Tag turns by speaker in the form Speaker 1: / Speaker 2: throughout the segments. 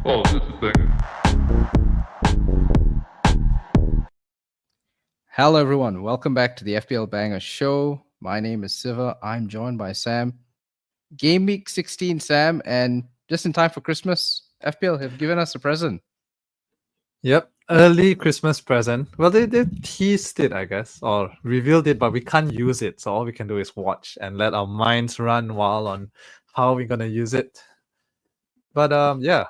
Speaker 1: Oh, just a second.
Speaker 2: Hello, everyone. Welcome back to the FPL Banger Show. My name is Siva. I'm joined by Sam. Game week 16, Sam, and just in time for Christmas, FPL have given us a present.
Speaker 3: Yep, early Christmas present. Well, they teased it, I guess, or revealed it, but we can't use it. So all we can do is watch and let our minds run wild on how we're gonna use it. But yeah.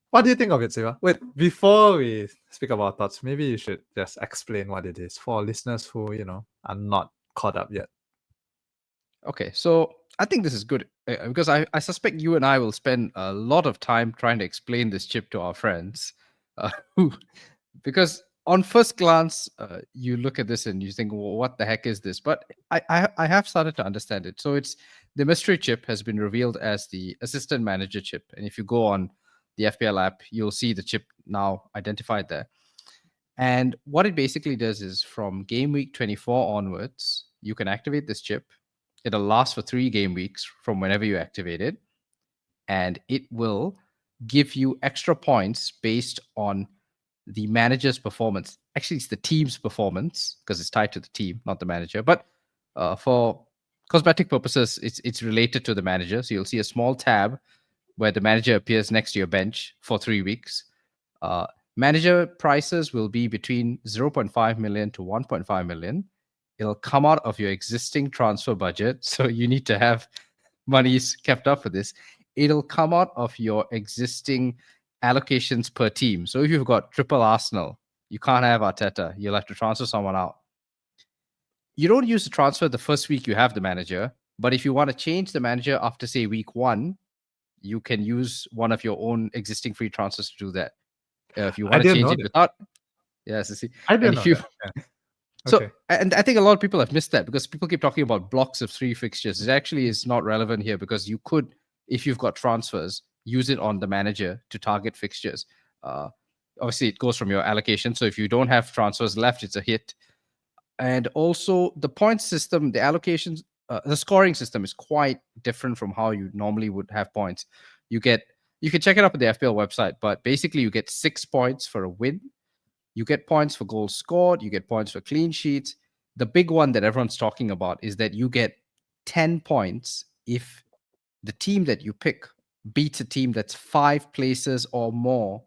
Speaker 3: What do you think of it, Siva? Wait, before we speak about our thoughts, maybe you should just explain what it is for listeners who, are not caught up yet.
Speaker 2: Okay, so I think this is good because I suspect you and I will spend a lot of time trying to explain this chip to our friends. Who, because on first glance, you look at this and you think, well, what the heck is this? But I have started to understand it. So it's the mystery chip has been revealed as the assistant manager chip. And if you go on the FPL app, you'll see the chip now identified there. And what it basically does is from game week 24 onwards, you can activate this chip. It'll last for 3 game weeks from whenever you activate it. And it will give you extra points based on the manager's performance. Actually, it's the team's performance because it's tied to the team, not the manager. But for cosmetic purposes, it's related to the manager. So you'll see a small tab where the manager appears next to your bench for 3 weeks. Manager prices will be between 0.5 million to 1.5 million. It'll come out of your existing transfer budget. So you need to have monies kept up for this. It'll come out of your existing allocations per team. So if you've got triple Arsenal, you can't have Arteta. You'll have to transfer someone out. You don't use the transfer the first week you have the manager, but if you want to change the manager after, say, week 1, you can use one of your own existing free transfers to do that. If you want to change it without, yes, see,
Speaker 3: I didn't know that. Yeah.
Speaker 2: So, okay. And I think a lot of people have missed that because people keep talking about blocks of 3 fixtures. It actually is not relevant here because you could, if you've got transfers, use it on the manager to target fixtures. Obviously, it goes from your allocation. So if you don't have transfers left, it's a hit. And also the point system, the allocations, the scoring system is quite different from how you normally would have points. You can check it up at the FPL website, but basically you get 6 points for a win. You get points for goals scored. You get points for clean sheets. The big one that everyone's talking about is that you get 10 points if the team that you pick beats a team that's 5 places or more,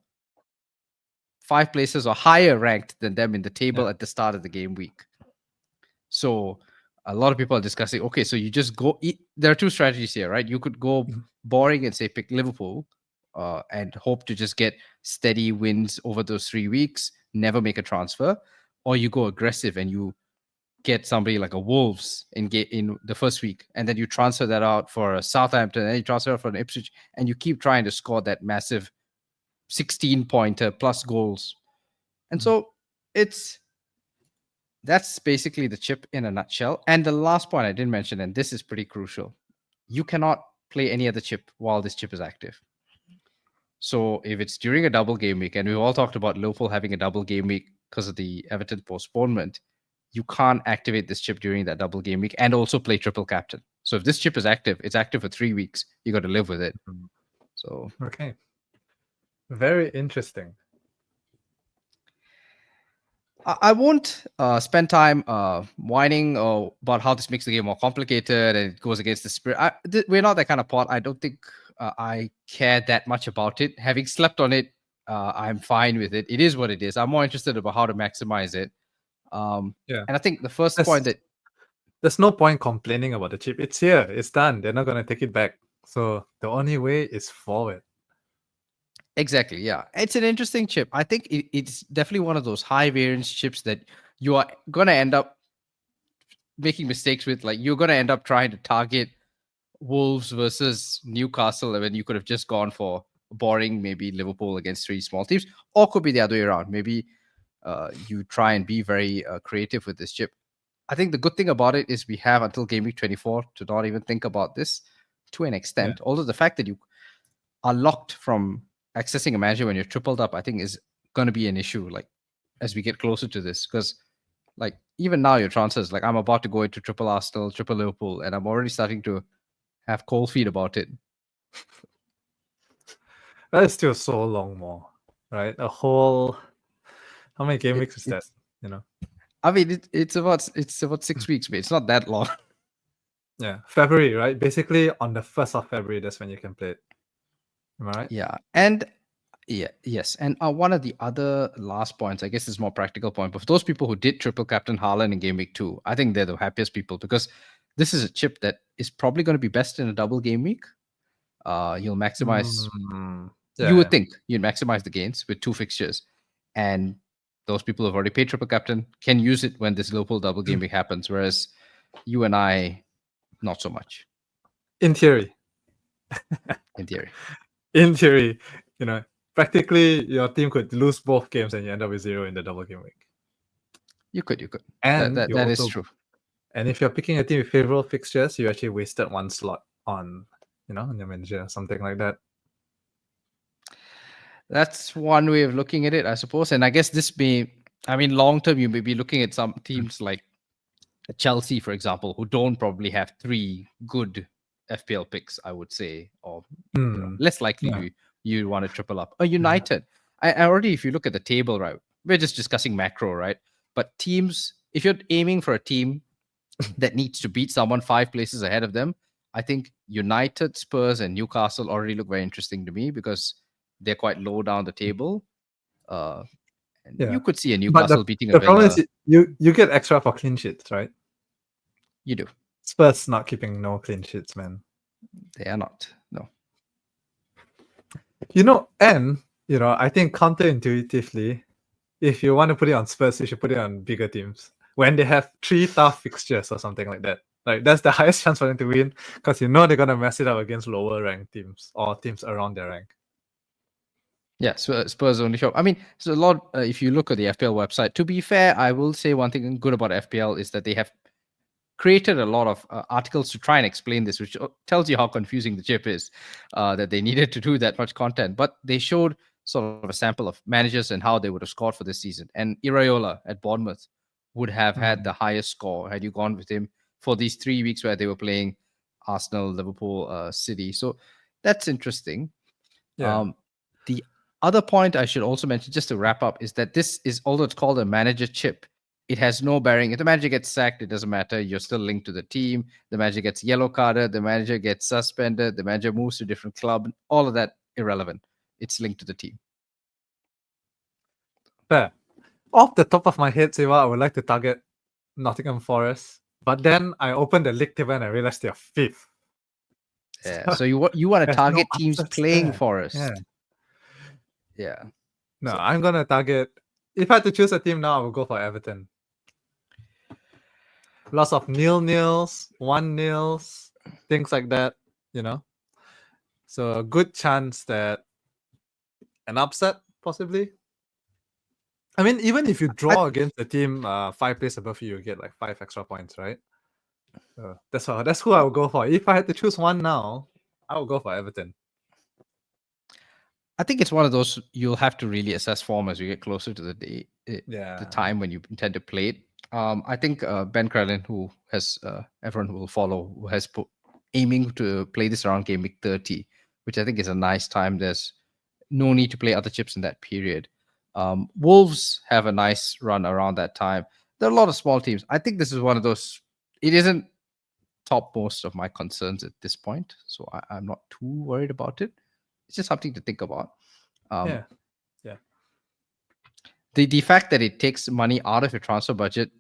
Speaker 2: 5 places or higher ranked than them in the table at the start of the game week. So a lot of people are discussing, okay, so you just go, there are 2 strategies here, right? You could go boring and say pick Liverpool and hope to just get steady wins over those 3 weeks, never make a transfer, or you go aggressive and you get somebody like a Wolves in the first week, and then you transfer that out for a Southampton, and you transfer it for an Ipswich, and you keep trying to score that massive 16-pointer plus goals. And so that's basically the chip in a nutshell. And the last point I didn't mention, and this is pretty crucial, you cannot play any other chip while this chip is active. So if it's during a double game week, and we've all talked about Liverpool having a double game week because of the Everton postponement, you can't activate this chip during that double game week and also play triple captain. So if this chip is active, it's active for 3 weeks. You got to live with it. So
Speaker 3: okay, very interesting.
Speaker 2: I won't spend time whining about how this makes the game more complicated and it goes against the spirit. We're not that kind of pod. I don't think I care that much about it. Having slept on it, I'm fine with it. It is what it is. I'm more interested about how to maximize it. And I think the first point that
Speaker 3: there's no point complaining about the chip. It's here. It's done. They're not going to take it back. So the only way is forward.
Speaker 2: Exactly. Yeah. It's an interesting chip. I think it's definitely one of those high variance chips that you are going to end up making mistakes with. Like you're going to end up trying to target Wolves versus Newcastle when you could have just gone for boring, maybe Liverpool against 3 small teams, or could be the other way around. Maybe you try and be very creative with this chip. I think the good thing about it is we have until game week 24 to not even think about this to an extent. Yeah. Although the fact that you are locked from accessing a manager when you're tripled up, I think is going to be an issue. Like as we get closer to this, because like even now your transfers, like I'm about to go into triple Arsenal, triple Liverpool, and I'm already starting to have cold feet about it.
Speaker 3: That is still so long more, right? A whole how many game
Speaker 2: It,
Speaker 3: weeks is that?
Speaker 2: it's
Speaker 3: You know?
Speaker 2: I mean it's about 6 weeks, mate. It's not that long.
Speaker 3: Yeah, February, right? Basically on the 1st of February, that's when you can play it. Am I right?
Speaker 2: Yeah, and yes, and one of the other last points, I guess, is more practical point. But for those people who did triple captain Haaland in game week 2, I think they're the happiest people because this is a chip that is probably going to be best in a double game week. You'll maximize.
Speaker 3: Mm,
Speaker 2: You
Speaker 3: yeah,
Speaker 2: would
Speaker 3: yeah.
Speaker 2: think you'd maximize the gains with 2 fixtures, and those people who've already paid triple captain can use it when this Liverpool double game week happens. Whereas you and I, not so much
Speaker 3: In theory,
Speaker 2: in theory.
Speaker 3: in theory, you know, practically your team could lose both games and you end up with 0 in the double game week.
Speaker 2: You could. That
Speaker 3: And
Speaker 2: that
Speaker 3: you
Speaker 2: that is
Speaker 3: also,
Speaker 2: true.
Speaker 3: and if you're picking a team with favorable fixtures, you actually wasted one slot on, on your manager, something like that.
Speaker 2: That's one way of looking at it, I suppose. And I guess long term, you may be looking at some teams like Chelsea, for example, who don't probably have 3 good FPL picks, I would say, or less likely
Speaker 3: Yeah.
Speaker 2: to you want to triple up. Or United. I already, if you look at the table, right, we're just discussing macro, right? But teams, if you're aiming for a team that needs to beat someone 5 places ahead of them, I think United, Spurs, and Newcastle already look very interesting to me because they're quite low down the table. Uh, and
Speaker 3: Yeah.
Speaker 2: you could see a
Speaker 3: But
Speaker 2: Newcastle beating a
Speaker 3: the problem
Speaker 2: Villa.
Speaker 3: is you get extra for clean sheets, right?
Speaker 2: You do.
Speaker 3: Spurs not keeping no clean sheets, man.
Speaker 2: They are not. No.
Speaker 3: And I think counterintuitively, if you want to put it on Spurs, you should put it on bigger teams when they have 3 tough fixtures or something like that. Like that's the highest chance for them to win because they're gonna mess it up against lower ranked teams or teams around their rank.
Speaker 2: Yeah, Spurs only show. I mean, so a lot. If you look at the FPL website, to be fair, I will say one thing good about FPL is that they have created a lot of articles to try and explain this, which tells you how confusing the chip is. That they needed to do that much content, but they showed sort of a sample of managers and how they would have scored for this season. And Iraola at Bournemouth would have had the highest score had you gone with him for these 3 weeks where they were playing Arsenal, Liverpool, City. So that's interesting.
Speaker 3: Yeah.
Speaker 2: The other point I should also mention, just to wrap up, is that this is, although it's called a manager chip, it has no bearing. If the manager gets sacked, it doesn't matter. You're still linked to the team. The manager gets yellow carded. The manager gets suspended. The manager moves to a different club. All of that irrelevant. It's linked to the team.
Speaker 3: Fair. Off the top of my head, Siva, I would like to target Nottingham Forest. But then I opened the league table and I realized they're 5th.
Speaker 2: Yeah. So you want to
Speaker 3: There's
Speaker 2: target
Speaker 3: no
Speaker 2: teams
Speaker 3: upsets
Speaker 2: playing
Speaker 3: there.
Speaker 2: Forest.
Speaker 3: Yeah.
Speaker 2: Yeah.
Speaker 3: No,
Speaker 2: So-
Speaker 3: I'm gonna target. If I had to choose a team now, I would go for Everton. Lots of 0-0s, 1-0s, things like that. So a good chance that an upset possibly. I mean, even if you draw against the team 5 places above you, you get like 5 extra points, right? That's who I would go for. If I had to choose one now, I would go for Everton.
Speaker 2: I think it's one of those you'll have to really assess form as we get closer to the day, the time when you intend to play it. I think Ben Krellin, who has everyone who will follow, who has aiming to play this around game week 30, which I think is a nice time. There's no need to play other chips in that period. Wolves have a nice run around that time. There are a lot of small teams. I think this is one of those. It isn't topmost of my concerns at this point, so I'm not too worried about it. It's just something to think about.
Speaker 3: Yeah.
Speaker 2: The fact that it takes money out of your transfer budget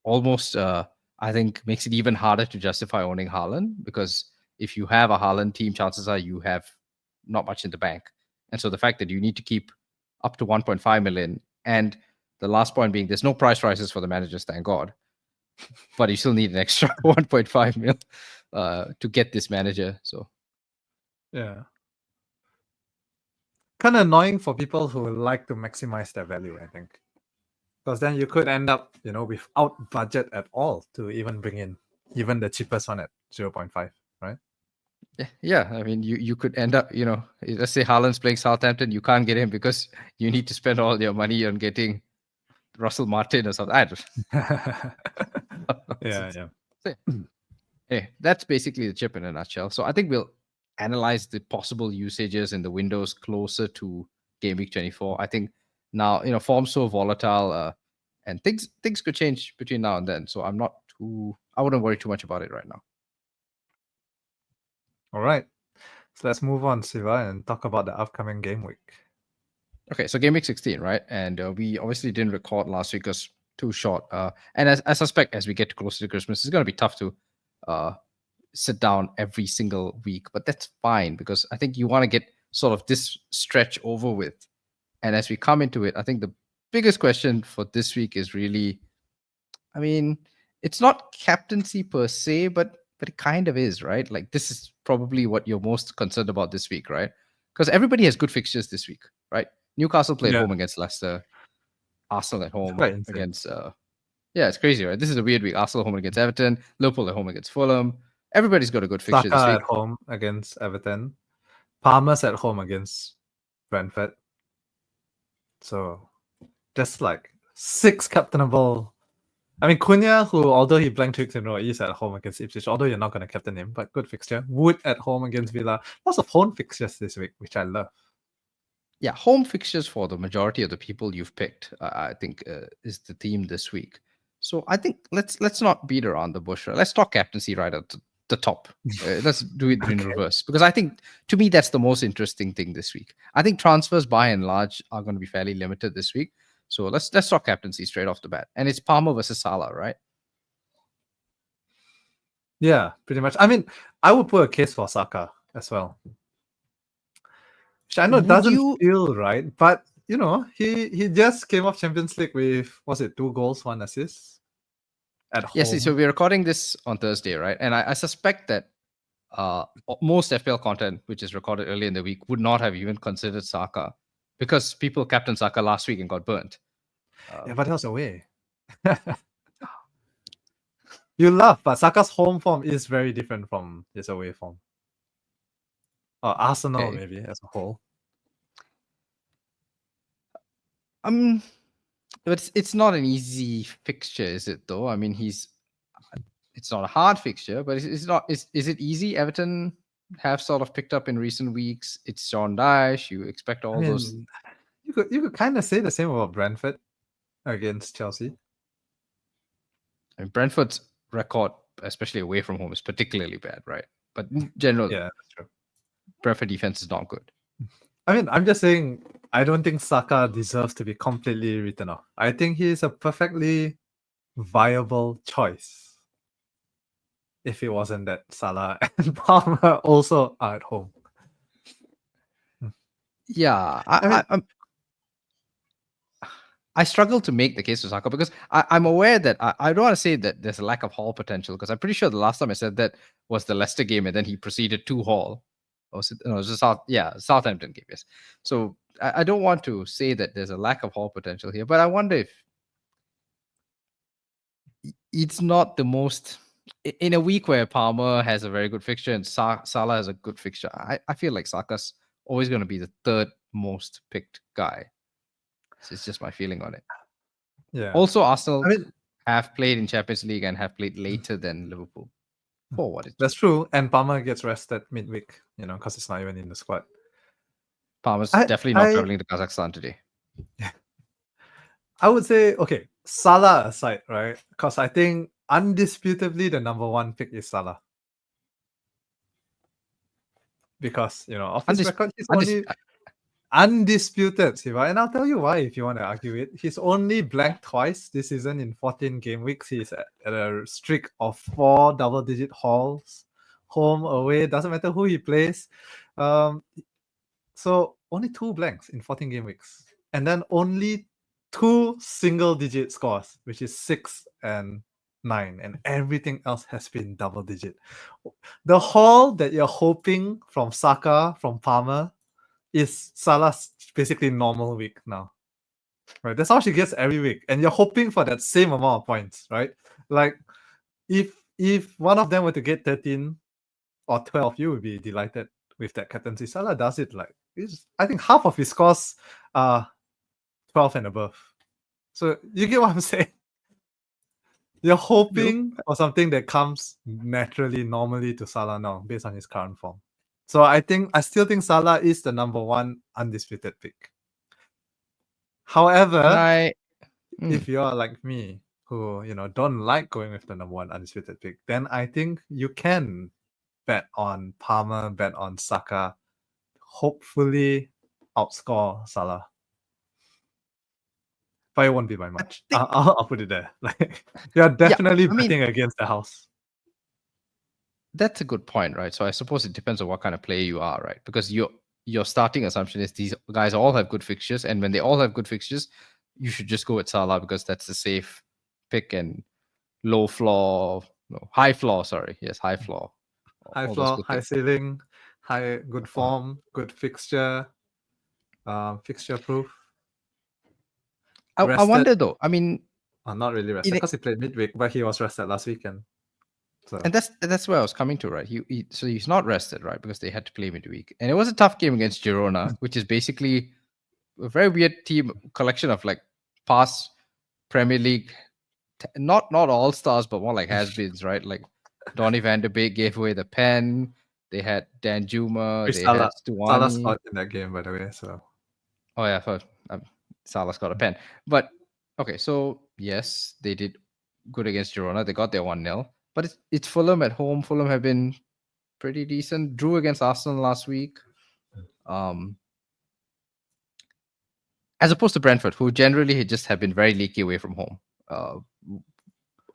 Speaker 2: almost, I think, makes it even harder to justify owning Haaland, because if you have a Haaland team, chances are you have not much in the bank. And so the fact that you need to keep up to 1.5 million, and the last point being there's no price rises for the managers, thank God, but you still need an extra 1.5 mil to get this manager. So
Speaker 3: Yeah. Kind of annoying for people who like to maximize their value, I think. Because then you could end up, without budget at all to even bring in even the cheapest one at 0.5, right?
Speaker 2: yeah, I mean, you could end up, let's say Haaland's playing Southampton, you can't get him because you need to spend all your money on getting Russell Martin or something. I don't
Speaker 3: Yeah.
Speaker 2: Hey, that's basically the chip in a nutshell. So I think we'll analyze the possible usages in the windows closer to game week 24. I think now, form's so volatile, and things could change between now and then. So I wouldn't worry too much about it right now.
Speaker 3: All right. So let's move on, Siva, and talk about the upcoming game week.
Speaker 2: Okay, so game week 16, right? And we obviously didn't record last week because too short. And as I suspect as we get closer to Christmas, it's going to be tough to sit down every single week. But that's fine because I think you want to get sort of this stretch over with. And as we come into it, I think the biggest question for this week is really, I mean, it's not captaincy per se, but it kind of is, right? Like this is probably what you're most concerned about this week, right? Because everybody has good fixtures this week, right? Newcastle play at
Speaker 3: Yeah.
Speaker 2: home against Leicester, Arsenal at home
Speaker 3: Quite insane.
Speaker 2: against yeah, it's crazy, right? This is a weird week. Arsenal home against Everton, Liverpool at home against Fulham. Everybody's got a good fixture this
Speaker 3: Saka
Speaker 2: week.
Speaker 3: at home against Everton. Palmer's at home against Brentford. So just like 6 captainable. I mean, Cunha, who although he blank tweaks in row, is at home against Ipswich, although you're not going to captain him, but good fixture. Wood at home against Villa. Lots of home fixtures this week, which I love.
Speaker 2: Yeah, home fixtures for the majority of the people you've picked, I think, is the theme this week. So I think let's not beat around the bush. Let's talk captaincy right at the top. Let's do it in reverse because I think to me that's the most interesting thing this week. I think transfers by and large are going to be fairly limited this week. So let's talk captaincy straight off the bat, and it's Palmer versus Salah, right?
Speaker 3: Yeah, pretty much. I mean, I would put a case for Saka as well. Which I know
Speaker 2: Would
Speaker 3: doesn't
Speaker 2: you?
Speaker 3: feel right, but he just came off Champions League with, was it 2 goals, 1 assist at
Speaker 2: Yes.
Speaker 3: home?
Speaker 2: So we're recording this on Thursday, right? And I suspect that most FPL content, which is recorded early in the week, would not have even considered Saka because people captained Saka last week and got burnt.
Speaker 3: Yeah, but that was away. You laugh, but Saka's home form is very different from his away form. Or Arsenal,
Speaker 2: Okay.
Speaker 3: maybe, as a whole.
Speaker 2: But it's not an easy fixture, is it? Though I mean, it's not a hard fixture, but it's not. Is it easy? Everton have sort of picked up in recent weeks. It's John Dyche. You expect all those.
Speaker 3: You could kind of say the same about Brentford against Chelsea.
Speaker 2: I mean, Brentford's record, especially away from home, is particularly bad, right? But in general,
Speaker 3: Yeah, that's true.
Speaker 2: Brentford defense is not good.
Speaker 3: I mean, I'm just saying, I don't think Saka deserves to be completely written off. I think he's a perfectly viable choice. If it wasn't that Salah and Palmer also are at home.
Speaker 2: Yeah,
Speaker 3: I mean,
Speaker 2: I struggle to make the case for Saka because I'm aware that I don't want to say that there's a lack of Hall potential because I'm pretty sure the last time I said that was the Leicester game and then he proceeded to Hall. Or was it, no, it was the Southampton game, yes. So I don't want to say that there's a lack of Hall potential here, but I wonder if it's not the most in a week where Palmer has a very good fixture and Salah has a good fixture. I feel like Saka's always going to be the third most picked guy. It's just my feeling on it.
Speaker 3: yeah.
Speaker 2: Also, Arsenal have played in Champions League and have played later than Liverpool. For what it's
Speaker 3: That's true. And Palmer gets rested midweek, because it's not even in the squad.
Speaker 2: Palmer's definitely not traveling to Kazakhstan today.
Speaker 3: I would say, okay, Salah aside, right? Because I think undisputably the number 1 pick is Salah. Because, of his record, he's only undisputed, Siva. And I'll tell you why if you want to argue it. He's only blanked twice this season in 14 game weeks. He's at a streak of 4 double-digit hauls, home, away, doesn't matter who he plays. So only 2 blanks in 14 game weeks. And then only 2 single-digit scores, which is 6 and 9, and everything else has been double-digit. The haul that you're hoping from Saka, from Palmer, is Salah's basically normal week now. Right? That's how she gets every week. And you're hoping for that same amount of points, right? Like, if one of them were to get 13 or 12, you would be delighted with that captaincy. Salah does it like, I think half of his scores are 12 and above. So you get what I'm saying? You're hoping for something that comes naturally, normally to Salah now, based on his current form. So I still think Salah is the number one undisputed pick.
Speaker 2: And
Speaker 3: However,
Speaker 2: mm,
Speaker 3: if you're like me, who don't like going with the number one undisputed pick, then I think you can bet on Palmer, bet on Saka, hopefully outscore Salah. But it won't be by
Speaker 2: I
Speaker 3: much.
Speaker 2: think
Speaker 3: I'll put it there. Like, you're
Speaker 2: yeah,
Speaker 3: definitely
Speaker 2: I mean
Speaker 3: betting against the house.
Speaker 2: that's a good point, right? So I suppose it depends on what kind of player you are, right? Because your starting assumption is these guys all have good fixtures, and when they all have good fixtures, you should just go with Salah because that's the safe pick and low floor, no, high floor. Sorry, yes, high floor.
Speaker 3: High
Speaker 2: All those
Speaker 3: floor,
Speaker 2: good
Speaker 3: high
Speaker 2: things.
Speaker 3: ceiling, high good
Speaker 2: Uh,
Speaker 3: form, good fixture, fixture proof.
Speaker 2: I
Speaker 3: Rested.
Speaker 2: wonder though. I mean,
Speaker 3: Not really rested
Speaker 2: in
Speaker 3: because he played midweek, but he was rested last weekend. So
Speaker 2: and that's where I was coming to, right? So he's not rested, right? Because they had to play midweek, and it was a tough game against Girona, which is basically a very weird team collection of like past Premier League, not all stars, but more like has-beens, right? Like Donny van de Beek gave away the pen. They had Dan Juma. They had
Speaker 3: Salah
Speaker 2: Stuani.
Speaker 3: scored in that game, by the way. So
Speaker 2: Oh yeah, for Salah's got a pen. But okay, so yes, they did good against Girona. They got their 1-0. But it's Fulham at home. Fulham have been pretty decent. Drew against Arsenal last week. Um, as opposed to Brentford, who generally just have been very leaky away from home,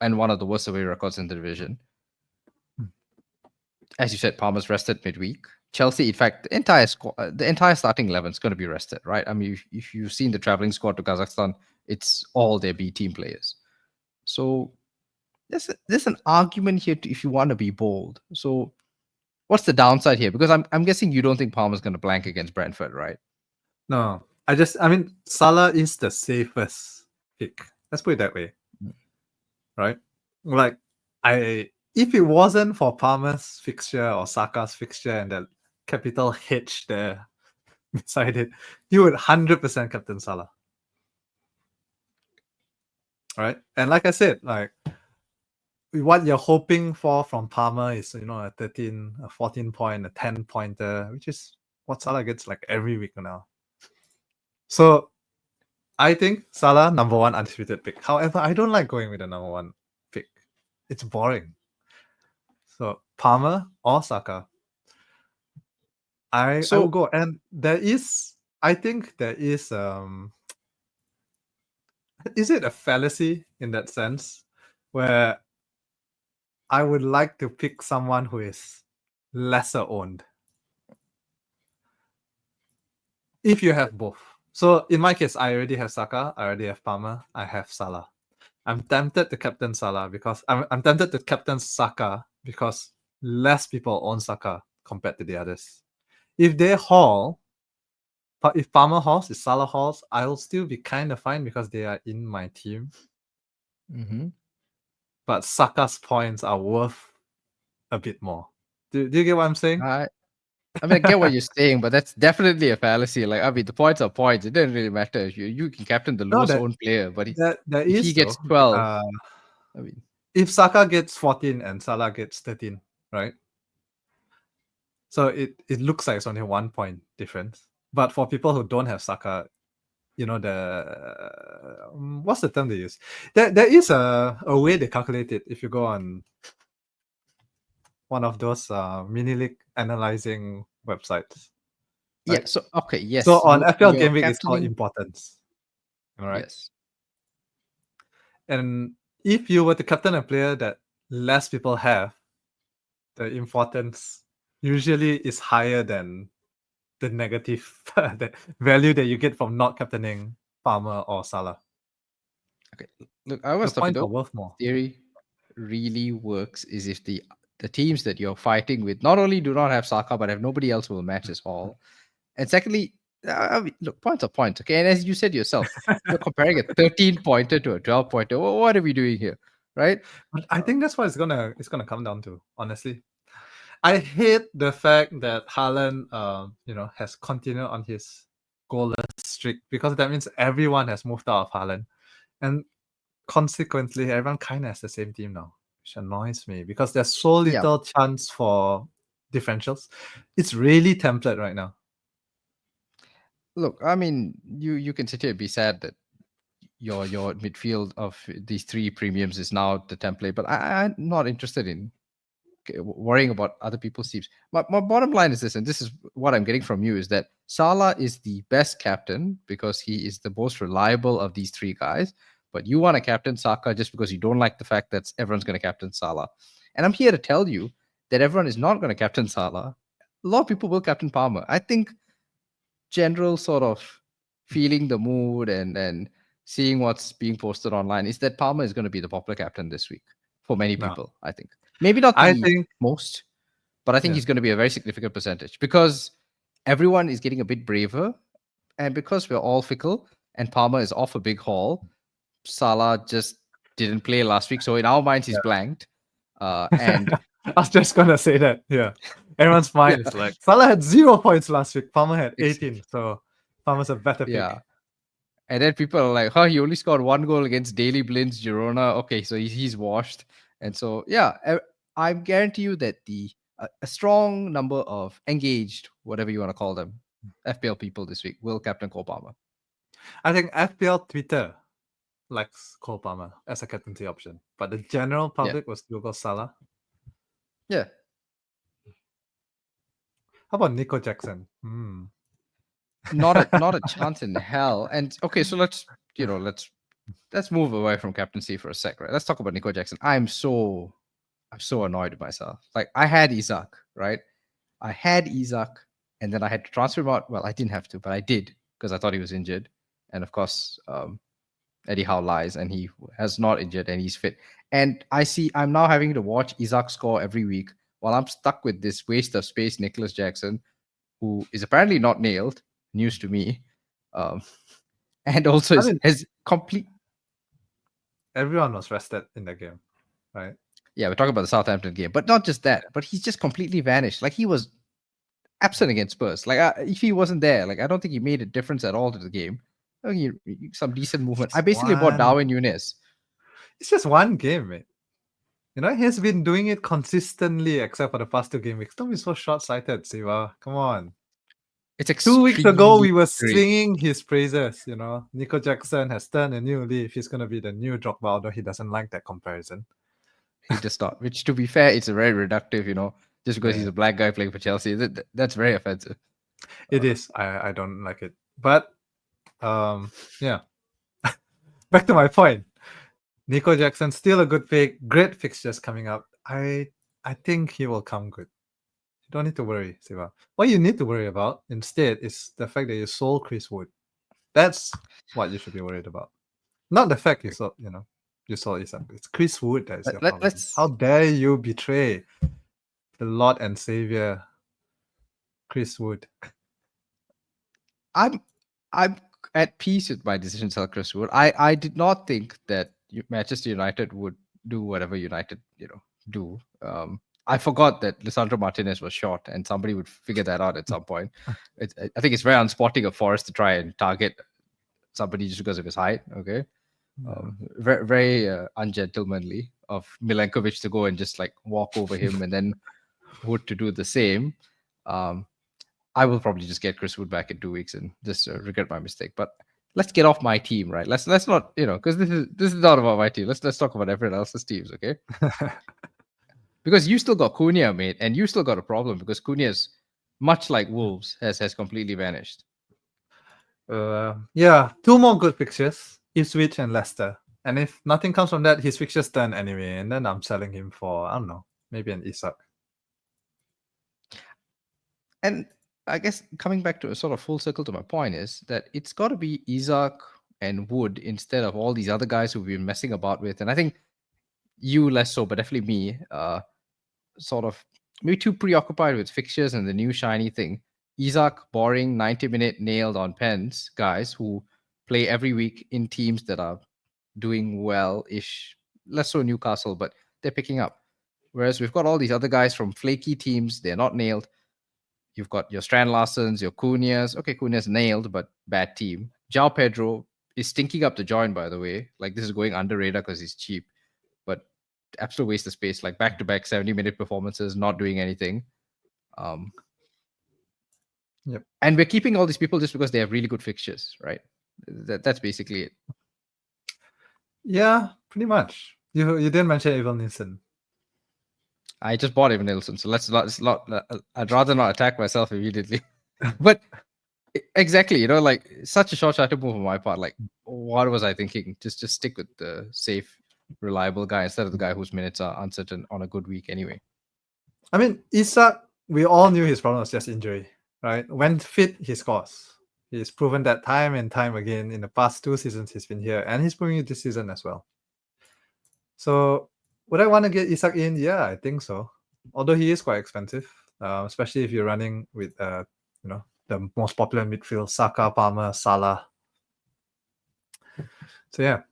Speaker 2: and one of the worst away records in the division. As you said, Palmer's rested midweek. Chelsea, in fact, the entire starting 11 is going to be rested, right? I mean, if you've seen the traveling squad to Kazakhstan, it's all their B team players. So there's an argument here if you want to be bold. So what's the downside here? Because I'm guessing you don't think Palmer's going to blank against Brentford, right?
Speaker 3: no, I mean, Salah is the safest pick. Let's put it that way, right? Like, if it wasn't for Palmer's fixture or Saka's fixture and that capital H there beside it, you would 100% captain Salah, right? And like I said, like, what you're hoping for from Palmer is a 13, a 14 point, a 10 pointer, which is what Salah gets like every week now. So I think Salah number one undisputed pick. However, I don't like going with the number one pick. It's boring. So Palmer or Saka, I will
Speaker 2: So
Speaker 3: go. And I think there is is it a fallacy in that sense where I would like to pick someone who is lesser owned if you have both. So in my case, I already have Saka, I already have Palmer, I have Salah. I'm tempted to captain Salah because I'm tempted to captain Saka because less people own Saka compared to the others. If they haul, but if Palmer hauls, if Salah hauls, I'll still be kind of fine because they are in my team.
Speaker 2: mhm.
Speaker 3: But Saka's points are worth a bit more. Do you get what I'm saying?
Speaker 2: I mean, I get what you're saying, but that's definitely a fallacy. Like, I mean, the points are points. It doesn't really matter. If you can captain the
Speaker 3: No,
Speaker 2: lowest owned player, but
Speaker 3: there
Speaker 2: if he
Speaker 3: is
Speaker 2: gets
Speaker 3: though.
Speaker 2: 12, I mean,
Speaker 3: If Saka gets 14 and Salah gets 13, right? So it looks like it's only 1 point difference. But for people who don't have Saka, what's the term they use? There is a way they calculate it if you go on one of those mini league analyzing websites,
Speaker 2: yeah.
Speaker 3: right?
Speaker 2: So okay,
Speaker 3: So
Speaker 2: yes,
Speaker 3: on FPL
Speaker 2: you're
Speaker 3: Game Week, it's called
Speaker 2: captaining.
Speaker 3: importance. All right.
Speaker 2: Yes.
Speaker 3: And if you were to captain a player that less people have, the importance usually is higher than the negative the value that you get from not captaining Palmer or Salah.
Speaker 2: Okay. Look, I
Speaker 3: The
Speaker 2: was talking
Speaker 3: points are
Speaker 2: though.
Speaker 3: worth more.
Speaker 2: Theory really works is if the teams that you're fighting with not only do not have Saka but have nobody else who will match his haul, and secondly, I mean, look, points are points. Okay, and as you said yourself, you're comparing a 13 pointer to a 12 pointer. What are we doing here, right?
Speaker 3: But I think that's what it's gonna come down to, honestly. I hate the fact that Haaland has continued on his goalless streak because that means everyone has moved out of Haaland. And consequently everyone kinda has the same team now, which annoys me because there's so
Speaker 2: Yeah,
Speaker 3: little chance for differentials. It's really template right now.
Speaker 2: Look, I mean, you can sit here and be sad that your midfield of these three premiums is now the template, but I'm not interested in worrying about other people's teams. My bottom line is this, and this is what I'm getting from you, is that Salah is the best captain because he is the most reliable of these three guys. But you want to captain Saka just because you don't like the fact that everyone's going to captain Salah. And I'm here to tell you that everyone is not going to captain Salah. A lot of people will captain Palmer. I think general sort of feeling the mood and seeing what's being posted online is that Palmer is going to be the popular captain this week for many
Speaker 3: No,
Speaker 2: people. I think maybe not
Speaker 3: I
Speaker 2: the
Speaker 3: think
Speaker 2: most, but I think
Speaker 3: yeah,
Speaker 2: he's going to be a very significant percentage because everyone is getting a bit braver, and because we're all fickle and Palmer is off a big haul, Salah just didn't play last week, so in our minds he's
Speaker 3: yeah.
Speaker 2: blanked. And
Speaker 3: I was just gonna say that. Yeah, everyone's
Speaker 2: yeah,
Speaker 3: mind is like Salah had 0 points last week. Palmer had
Speaker 2: ex-
Speaker 3: 18, so Palmer's a better pick.
Speaker 2: yeah. And then people are like, "Huh, he only scored one goal against Daily Blind's Girona. Okay, so he's washed." And so, yeah, I guarantee you that a strong number of engaged, whatever you want to call them, FPL people this week will captain Cole Palmer.
Speaker 3: I think FPL Twitter likes Cole Palmer as a captaincy option, but the general
Speaker 2: Yeah,
Speaker 3: public will still go Salah.
Speaker 2: yeah,
Speaker 3: How about Nico Jackson?
Speaker 2: not a chance in hell. And okay, so let's move away from captaincy for a sec, right? Let's talk about Nico Jackson. I'm so annoyed with myself. Like I had Isak, right? I had Isak, and then I had to transfer him out. Well, I didn't have to, but I did because I thought he was injured. And of course, Eddie Howe lies, and he has not injured, and he's fit. And I'm now having to watch Isak score every week while I'm stuck with this waste of space, Nicholas Jackson, who is apparently not nailed. News to me, um, and also
Speaker 3: I mean,
Speaker 2: has complete.
Speaker 3: everyone was rested in the game, right?
Speaker 2: Yeah, we're talking about the Southampton game, but not just that. But he's just completely vanished. Like he was absent against Spurs. Like if he wasn't there, like I don't think he made a difference at all to the game. I think some decent
Speaker 3: It's
Speaker 2: movement. I
Speaker 3: just
Speaker 2: basically bought
Speaker 3: one.
Speaker 2: Darwin Nunes.
Speaker 3: It's just one game, mate. You know, he's been doing it consistently, except for the past 2 game weeks. Don't be so short-sighted, Siva. Come on.
Speaker 2: It's
Speaker 3: 2 weeks ago,
Speaker 2: extremely
Speaker 3: we were
Speaker 2: great.
Speaker 3: singing his praises. You know, Nico Jackson has turned a new leaf. He's gonna be the new Drogba, although he doesn't like that comparison.
Speaker 2: He does not. Which, to be fair, it's a very reductive. Just because he's
Speaker 3: Yeah,
Speaker 2: a black guy playing for Chelsea, that's very offensive.
Speaker 3: it is. I don't like it, but yeah. Back to my point. Nico Jackson still a good pick. Great fixtures coming up. I think he will come good. You don't need to worry, Siva. What you need to worry about instead is the fact that you sold Chris Wood. That's what you should be worried about. Not the fact you sold Isak. It's Chris Wood that is your problem.
Speaker 2: Let's.
Speaker 3: How dare you betray the Lord and Savior, Chris Wood?
Speaker 2: I'm at peace with my decision to sell Chris Wood. I did not think that Manchester United would do whatever United do. I forgot that Lisandro Martinez was short, and somebody would figure that out at some point. I think it's very unsporting of Forest to try and target somebody just because of his height. Okay, very very ungentlemanly of Milenkovic to go and just like walk over him, and then Wood to do the same. Um, I will probably just get Chris Wood back in 2 weeks and just regret my mistake. But let's get off my team, right? Let's not, because this is not about my team. Let's talk about everyone else's teams, okay? Because you still got Cunha, mate, and you still got a problem because Cunha's much like Wolves has completely vanished.
Speaker 3: Yeah, 2 more good fixtures, Ipswich and Leicester. And if nothing comes from that, his fixture's done anyway. And then I'm selling him for, I don't know, maybe an Isak.
Speaker 2: And I guess coming back to a sort of full circle to my point is that it's got to be Isak and Wood instead of all these other guys who we've been messing about with. And I think you less so, but definitely me, sort of maybe too preoccupied with fixtures and the new shiny thing. Isak, boring, 90-minute nailed on pens guys who play every week in teams that are doing well-ish. Less so Newcastle, but they're picking up. Whereas we've got all these other guys from flaky teams, they're not nailed. You've got your Strand Larsens, your Cunhas. Okay, Cunha's nailed, but bad team. João Pedro is stinking up the joint, by the way. Like this is going under radar because he's cheap, but absolute waste of space. Like back-to-back 70-minute performances, not doing anything. Um,
Speaker 3: Yep.
Speaker 2: and we're keeping all these people just because they have really good fixtures, right? That's basically it.
Speaker 3: Yeah, pretty much. You didn't mention Evan Nielsen.
Speaker 2: I just bought Evan Nilsson, so let's not. I'd rather not attack myself immediately. But exactly, like such a short-sighted move on my part. Like, what was I thinking? Just stick with the safe, reliable guy instead of the guy whose minutes are uncertain on a good week anyway.
Speaker 3: I mean, Isak, we all knew his problem was just injury, right? When fit, he scores. He's proven that time and time again in the past 2 seasons he's been here, and he's proving it this season as well. So, would I want to get Isak in? Yeah, I think so. Although he is quite expensive, especially if you're running with, the most popular midfield, Saka, Palmer, Salah. So yeah,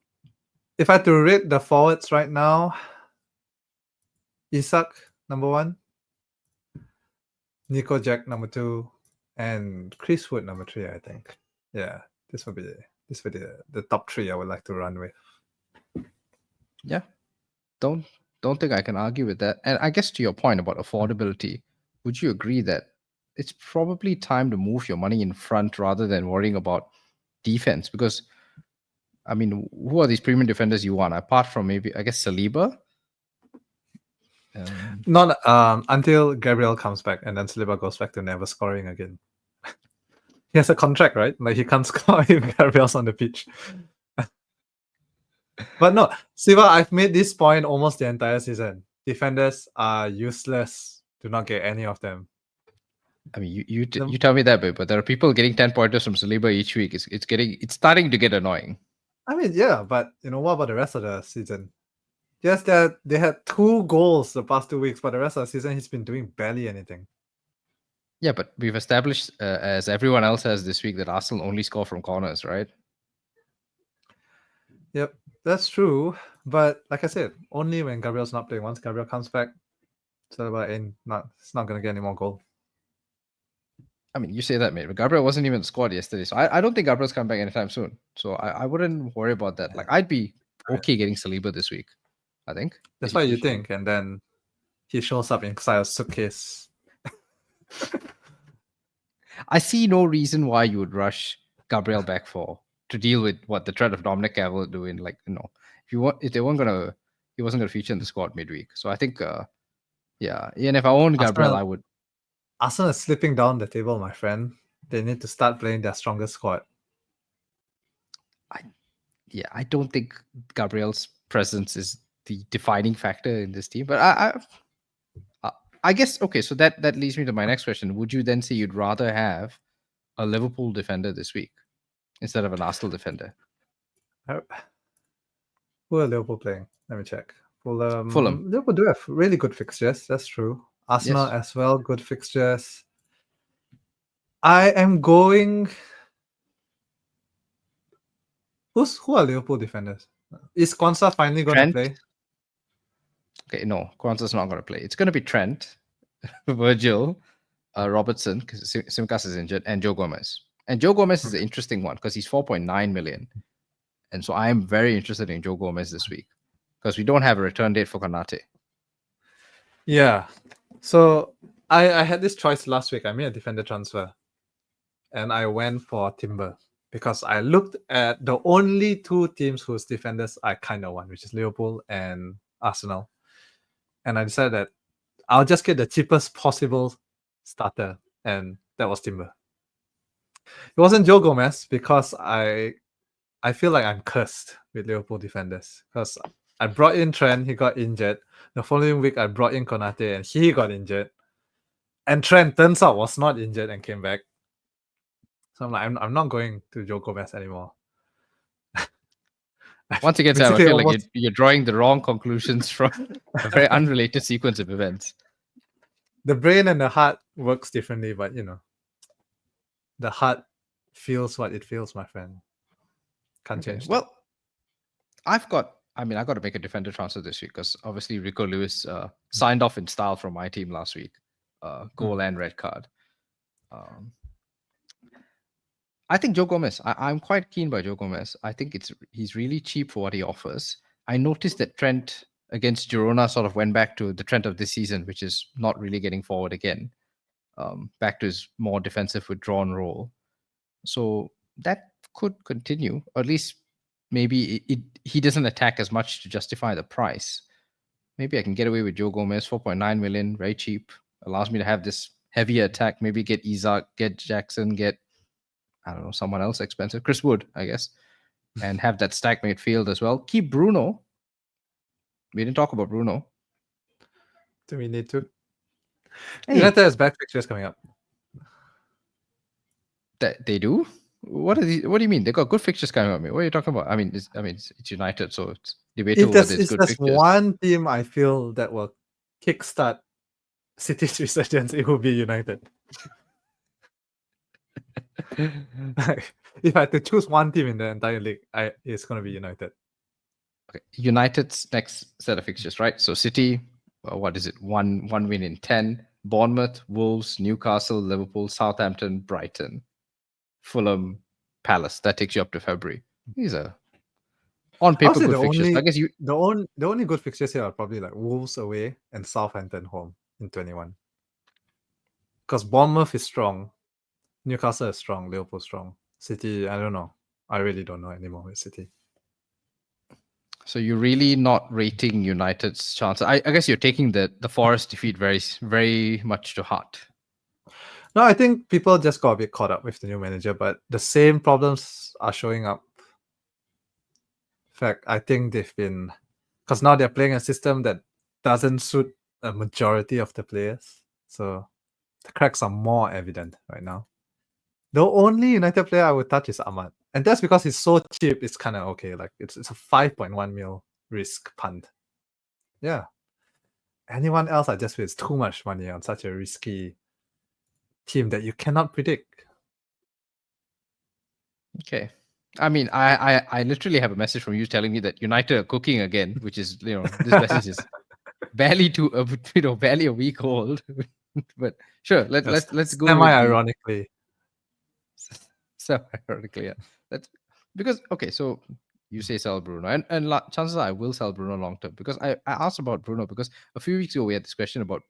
Speaker 3: if I had to rate the forwards right now, Isak number 1, Nico Jack number 2, and Chris Wood number 3. I think. Yeah, this would be the top 3 I would like to run with.
Speaker 2: Yeah, don't think I can argue with that. And I guess to your point about affordability, would you agree that it's probably time to move your money in front rather than worrying about defense? Because I mean, who are these premium defenders you want apart from maybe I guess Saliba?
Speaker 3: Not until Gabriel comes back and then Saliba goes back to never scoring again. He has a contract, right? Like he can't score if Gabriel's on the pitch. But no, Siva, I've made this point almost the entire season. Defenders are useless. Do not get any of them.
Speaker 2: I mean, you tell me that, but there are people getting 10 pointers from Saliba each week. It's starting to get annoying.
Speaker 3: I mean, yeah, but what about the rest of the season? Yes, that they had 2 goals the past 2 weeks, but the rest of the season he's been doing barely anything.
Speaker 2: Yeah, but we've established, as everyone else has this week, that Arsenal only score from corners, right?
Speaker 3: Yep, that's true. But like I said, only when Gabriel's not playing. Once Gabriel comes back, Saliba it's not gonna get any more goal.
Speaker 2: I mean, you say that, mate, but Gabriel wasn't even in the squad yesterday, so I don't think Gabriel's coming back anytime soon. So I wouldn't worry about that. Like, I'd be okay getting Saliba this week, I think.
Speaker 3: That's what you think, and then he shows up inside a suitcase.
Speaker 2: I see no reason why you would rush Gabriel back to deal with what the threat of Dominic Cavill doing. Like, if they weren't gonna, he wasn't gonna feature in the squad midweek. So I think, yeah, and if I own Gabriel, I would.
Speaker 3: Arsenal is slipping down the table, my friend. They need to start playing their strongest squad.
Speaker 2: I don't think Gabriel's presence is the defining factor in this team. But I guess okay. So that leads me to my next question. Would you then say you'd rather have a Liverpool defender this week instead of an Arsenal defender?
Speaker 3: Who are Liverpool playing? Let me check.
Speaker 2: Fulham.
Speaker 3: Liverpool do have really good fixtures. That's true. Arsenal as well, good fixtures. I am going. Who are Liverpool defenders? Is Konsa finally going to play?
Speaker 2: Okay, no, Konsa's not going to play. It's going to be Trent, Virgil, Robertson, because Simcas is injured, and Joe Gomez. And Joe Gomez is an interesting one because he's 4.9 million. And so I am very interested in Joe Gomez this week because we don't have a return date for Konate.
Speaker 3: Yeah. So I had this choice last week. I made a defender transfer. And I went for Timber because I looked at the only 2 teams whose defenders I kind of want, which is Liverpool and Arsenal. And I decided that I'll just get the cheapest possible starter, and that was Timber. It wasn't Joe Gomez because I feel like I'm cursed with Liverpool defenders because I brought in Trent, he got injured. The following week, I brought in Konate, and he got injured. And Trent turns out was not injured and came back. So I'm like, I'm not going to Joe Gomez anymore.
Speaker 2: Once again, Sam, I feel like you're drawing the wrong conclusions from a very unrelated sequence of events.
Speaker 3: The brain and the heart works differently, but the heart feels what it feels, my friend. Can't change that.
Speaker 2: Well, I got to make a defender transfer this week because obviously Rico Lewis signed off in style from my team last week. Goal and red card. I think Joe Gomez. I'm quite keen by Joe Gomez. I think he's really cheap for what he offers. I noticed that Trent against Girona sort of went back to the Trent of this season, which is not really getting forward again. back to his more defensive withdrawn role. So that could continue, or at least maybe he doesn't attack as much to justify the price. Maybe I can get away with Joe Gomez, 4.9 million, very cheap. Allows me to have this heavier attack. Maybe get Isak, get Jackson, get, I don't know, someone else expensive, Chris Wood, I guess, and have that stack midfield as well. Keep Bruno. We didn't talk about Bruno.
Speaker 3: Do we need to?
Speaker 2: Hey,
Speaker 3: United has back fixtures coming up.
Speaker 2: that they do. What do you mean? They got good fixtures coming up. What are you talking about? I mean, it's United, so it's debatable whether it's
Speaker 3: If
Speaker 2: good
Speaker 3: there's
Speaker 2: fixtures.
Speaker 3: one team I feel that will kickstart City's resurgence, it will be United. If I had to choose one team in the entire league, it's going to be United.
Speaker 2: Okay. United's next set of fixtures, right? So City, what is it? One win in 10. Bournemouth, Wolves, Newcastle, Liverpool, Southampton, Brighton, Fulham, Palace. That takes you up to February. These are on paper
Speaker 3: Honestly,
Speaker 2: good fixtures. I guess
Speaker 3: the only good fixtures here are probably like Wolves away and Southampton home in 21. Because Bournemouth is strong, Newcastle is strong, Liverpool strong. City, I don't know. I really don't know anymore with City.
Speaker 2: So you're really not rating United's chances. I guess you're taking the Forest defeat very, very much to heart.
Speaker 3: No, I think people just got a bit caught up with the new manager, but the same problems are showing up. In fact, I think they've been, because now they're playing a system that doesn't suit a majority of the players. So the cracks are more evident right now. The only United player I would touch is Ahmad. And that's because he's so cheap, it's kind of okay. Like it's a 5.1 mil risk punt. Yeah. Anyone else, I just feel it's too much money on such a risky team that you cannot predict.
Speaker 2: Okay. I mean, I literally have a message from you telling me that United are cooking again, which is, this message is barely barely a week old. But sure, let's go with the
Speaker 3: Semi-ironically.
Speaker 2: ironically, yeah. That's because okay, so you say sell Bruno, and chances are I will sell Bruno long term, because I asked about Bruno because a few weeks ago we had this question about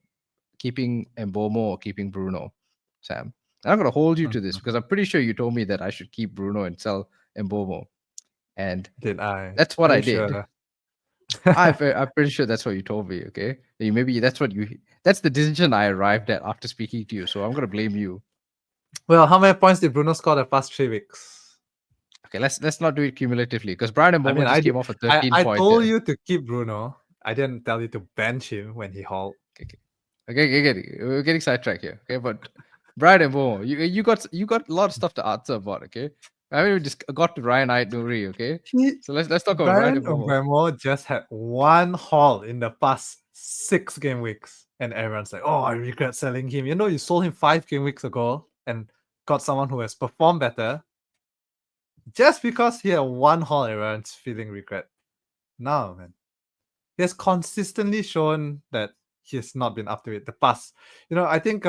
Speaker 2: keeping Mbeumo or keeping Bruno, Sam. And I'm going to hold you to this because I'm pretty sure you told me that I should keep Bruno and sell Mbeumo. And
Speaker 3: Did I?
Speaker 2: that's what
Speaker 3: Are
Speaker 2: I
Speaker 3: you
Speaker 2: did.
Speaker 3: sure?
Speaker 2: I'm pretty sure that's what you told me. Okay, maybe that's the decision I arrived at after speaking to you. So I'm going to blame you.
Speaker 3: Well, how many points did Bruno score the past 3 weeks?
Speaker 2: Okay, let's not do it cumulatively because Brian Mbeumo just came off a 13
Speaker 3: I
Speaker 2: point.
Speaker 3: told you to keep Bruno. I didn't tell you to bench him when he hauled.
Speaker 2: Okay, we're getting sidetracked here. Okay, but Brian Mbeumo, you got a lot of stuff to answer about. Okay, I haven't even just got to Ryan Aït-Nouri. Okay, so let's talk about Brian Mbeumo.
Speaker 3: Mbeumo just had one haul in the past 6 game weeks, and everyone's like, "Oh, I regret selling him." You know, you sold him 5 game weeks ago and got someone who has performed better. Just because he had one haul, everyone's feeling regret. No, man. He has consistently shown that he has not been up to it the past. I think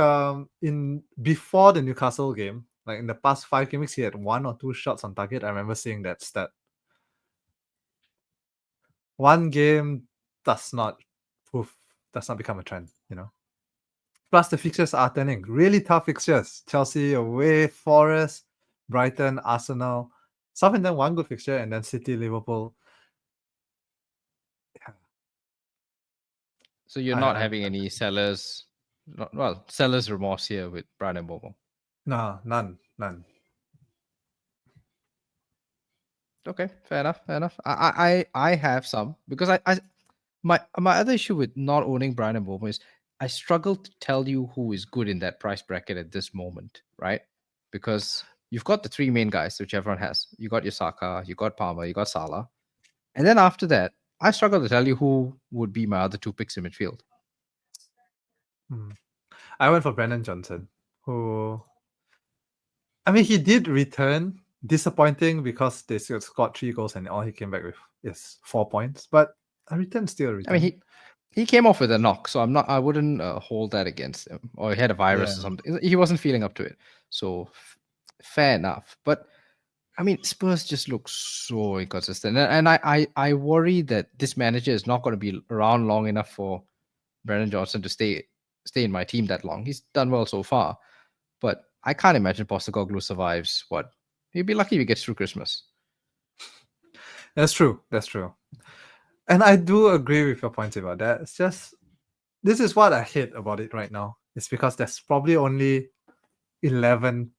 Speaker 3: in before the Newcastle game, like in the past 5 game weeks, he had 1 or 2 shots on target. I remember seeing that stat. One game does not become a trend, Plus the fixtures are turning. Really tough fixtures. Chelsea away, Forest, Brighton, Arsenal. Southampton one good fixture, and then City, Liverpool.
Speaker 2: So you're not having any sellers remorse here with Brian Mbeumo?
Speaker 3: No, none.
Speaker 2: Okay, fair enough. I have some because my other issue with not owning Brian Mbeumo is I struggle to tell you who is good in that price bracket at this moment, right? Because you've got the 3 main guys, which everyone has. You got your Saka, you got Palmer, you got Salah, and then after that, I struggle to tell you who would be my other 2 picks in midfield.
Speaker 3: I went for Brennan Johnson, who, I mean, he did return. Disappointing because they still scored 3 goals and all he came back with is 4 points. But a return still a return.
Speaker 2: I mean, he came off with a knock, so I wouldn't hold that against him. Or he had a virus or something. He wasn't feeling up to it, so fair enough. But I mean, Spurs just look so inconsistent, and I worry that this manager is not going to be around long enough for Brennan Johnson to stay stay in my team that long. He's done well so far, but I can't imagine Postecoglou survives. What? He'd be lucky if he gets through Christmas.
Speaker 3: That's true. That's true. And I do agree with your points about that. It's just this is what I hate about it right now. It's because there's probably only 11,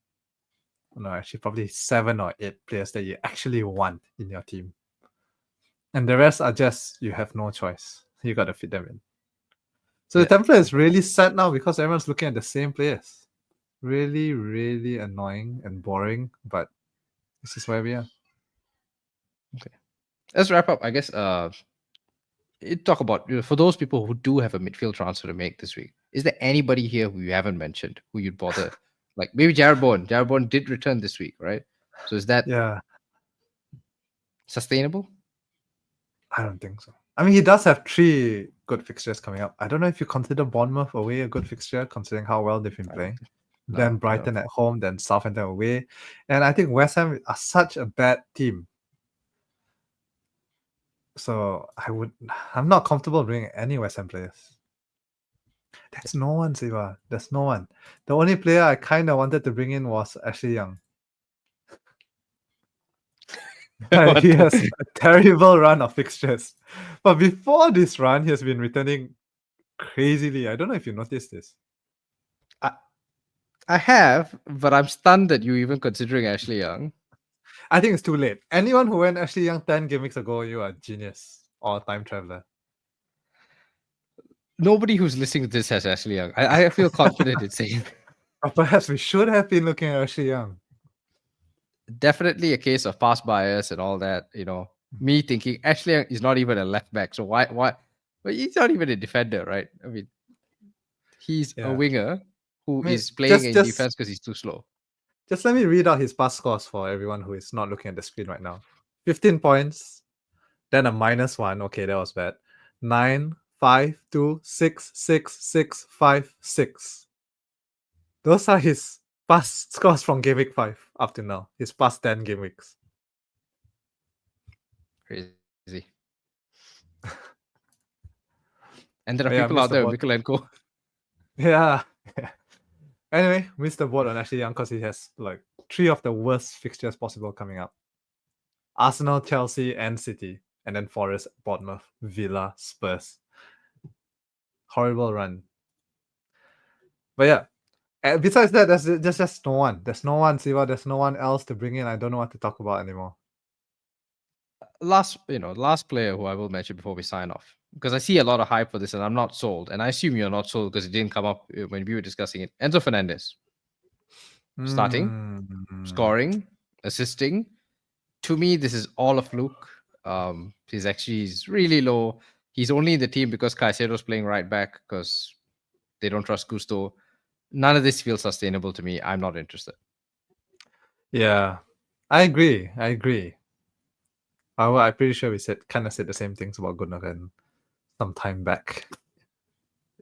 Speaker 3: no, actually probably 7 or 8 players that you actually want in your team. And the rest are just you have no choice. You got to fit them in. So the template is really sad now because everyone's looking at the same players. Really, really annoying and boring, but this is where we are.
Speaker 2: Okay. Let's wrap up. I guess talk about, for those people who do have a midfield transfer to make this week. Is there anybody here who you haven't mentioned who you'd bother? Like maybe Jared Bowen. Jared Bowen did return this week, right? So is that sustainable?
Speaker 3: I don't think so. I mean, he does have 3 good fixtures coming up. I don't know if you consider Bournemouth away a good fixture, considering how well they've been playing. Then Brighton at home, then Southampton away. And I think West Ham are such a bad team. So I'm not comfortable bringing any West Ham players. There's no one, Siva. There's no one. The only player I kind of wanted to bring in was Ashley Young. He has a terrible run of fixtures. But before this run, he has been returning crazily. I don't know if you noticed this.
Speaker 2: I have, but I'm stunned that you even considering Ashley Young.
Speaker 3: I think it's too late. Anyone who went Ashley Young 10 game weeks ago, you are a genius or a time traveler.
Speaker 2: Nobody who's listening to this has Ashley Young. I feel confident in saying.
Speaker 3: Perhaps we should have been looking at Ashley Young.
Speaker 2: Definitely a case of past bias and all that. Me thinking Ashley Young is not even a left back, so why? But he's not even a defender, right? I mean, he's a winger who is playing in defense because he's too slow.
Speaker 3: Just let me read out his past scores for everyone who is not looking at the screen right now. 15 points, then a -1. Okay, that was bad. 9, 5, 2, 6, 6, 6, 5, 6. Those are his past scores from game week 5 up to now. His past 10 game weeks.
Speaker 2: Crazy. And there are people out there, Mikkel and Co.
Speaker 3: Yeah. Anyway, missed the boat on Ashley Young because he has like 3 of the worst fixtures possible coming up. Arsenal, Chelsea, and City. And then Forest, Bournemouth, Villa, Spurs. Horrible run. But yeah. Besides that, there's just no one. There's no one, Siva. There's no one else to bring in. I don't know what to talk about anymore.
Speaker 2: Last player who I will mention before we sign off, because I see a lot of hype for this and I'm not sold. And I assume you're not sold because it didn't come up when we were discussing it. Enzo Fernandez. Starting, scoring, assisting. To me, this is all a fluke. He's really low. He's only in the team because Caicedo's playing right back because they don't trust Gusto. None of this feels sustainable to me. I'm not interested.
Speaker 3: Yeah, I agree. I'm pretty sure we said the same things about Gundogan some time back.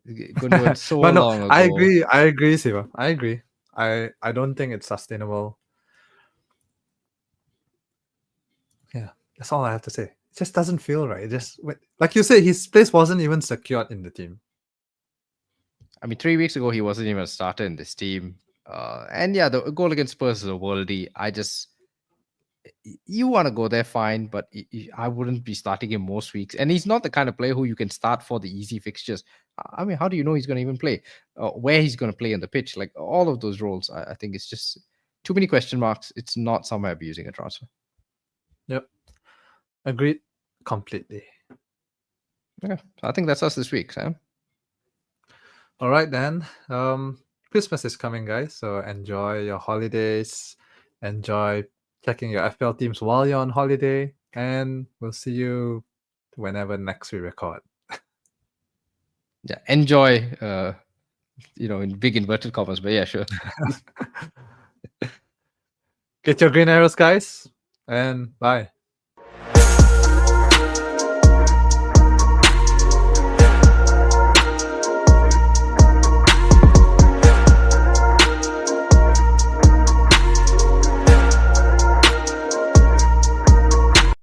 Speaker 2: Gundogan so long ago.
Speaker 3: I agree, Siva. I agree. I don't think it's sustainable. Yeah, that's all I have to say. It just doesn't feel right. It just, like you said, his place wasn't even secured in the team.
Speaker 2: I mean, 3 weeks ago, he wasn't even a starter in this team. And yeah, the goal against Spurs is a worldie. You want to go there, fine, but I wouldn't be starting him most weeks. And he's not the kind of player who you can start for the easy fixtures. I mean, how do you know he's going to even play? Where he's going to play on the pitch? Like all of those roles, I think it's just too many question marks. It's not somewhere abusing a transfer.
Speaker 3: Yep. Agreed completely.
Speaker 2: Yeah, I think that's us this week, Sam.
Speaker 3: All right, then. Christmas is coming, guys. So enjoy your holidays. Enjoy checking your FPL teams while you're on holiday. And we'll see you whenever next we record.
Speaker 2: Yeah, enjoy, in big inverted commas, but yeah, sure.
Speaker 3: Get your green arrows, guys. And bye.